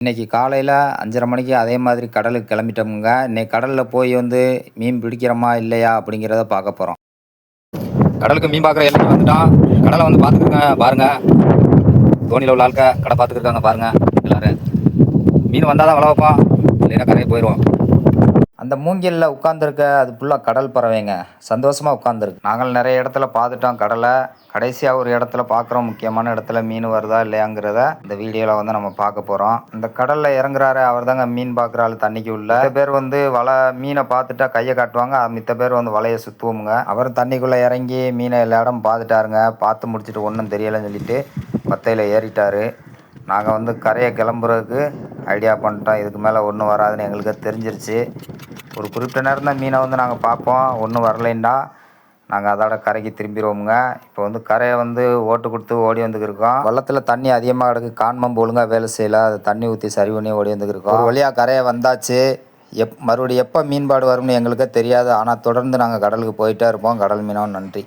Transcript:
இன்றைக்கி காலையில் 5:30 மணிக்கு அதே மாதிரி கடலுக்கு கிளம்பிட்டோமுங்க. இன்னைக்கு கடலில் போய் மீன் பிடிக்கிறோமா இல்லையா அப்படிங்கிறத பார்க்க போகிறோம். கடலுக்கு மீன் பார்க்குற எல்லைக்கு வந்துட்டோம். கடலை பார்த்துக்குங்க பாருங்கள். தோணியில் உள்ள ஆட்கள் கடை பார்த்துக்கிருக்காங்க பாருங்கள். எல்லோரும் மீன் வந்தால் தான் வலை வைப்போம், இல்லைன்னா கரையை போயிடுவோம். அந்த மூங்கிலில் உட்காந்துருக்க அது ஃபுல்லாக கடல் பறவைங்க. சந்தோஷமாக உட்காந்துருக்கு. நாங்கள் நிறைய இடத்துல பார்த்துட்டோம் கடலை. கடைசியாக ஒரு இடத்துல பார்க்குறோம், முக்கியமான இடத்துல மீன் வருதா இல்லையாங்கிறத இந்த வீடியோவில் நம்ம பார்க்க போகிறோம். இந்த கடலில் இறங்குறாரு அவர் தாங்க மீன் பார்க்குற ஆள். தண்ணிக்கு உள்ள பேர் வலை மீனை பார்த்துட்டா கையை காட்டுவாங்க, மித்த பேர் வலையை சுற்றுவோமுங்க. அவர் தண்ணிக்குள்ளே இறங்கி மீனை எல்லா இடம் பார்த்துட்டாருங்க. பார்த்து முடிச்சுட்டு ஒன்றும் தெரியலைன்னு சொல்லிட்டு பத்தையில் ஏறிட்டார். நாங்கள் கரையை கிளம்புறதுக்கு ஐடியா பண்ணிட்டோம். இதுக்கு மேலே ஒன்றும் வராதுன்னு எங்களுக்கு தெரிஞ்சிருச்சு. ஒரு குறிப்பிட்ட நேரம் தான் மீனை நாங்கள் பார்ப்போம். ஒன்றும் வரலைன்னா நாங்கள் அதோட கரைக்கு திரும்பிடுவோமுங்க. இப்போ கரையை ஓட்டு கொடுத்து ஓடி வந்துக்கிருக்கோம். வெள்ளத்தில் தண்ணி அதிகமாக கிடக்கு. கான்மம்பு ஒழுங்காக வேலை செய்யலை. அது தண்ணி ஊற்றி சரி பண்ணி ஓடி வந்துக்கிருக்கோம். ஒரு வழியாக கரையை வந்தாச்சு. மறுபடியும் எப்போ மீன்பாடு வரும்னு எங்களுக்கே தெரியாது. ஆனால் தொடர்ந்து நாங்கள் கடலுக்கு போயிட்டே இருப்போம். கடல் மீனவன் நன்றி.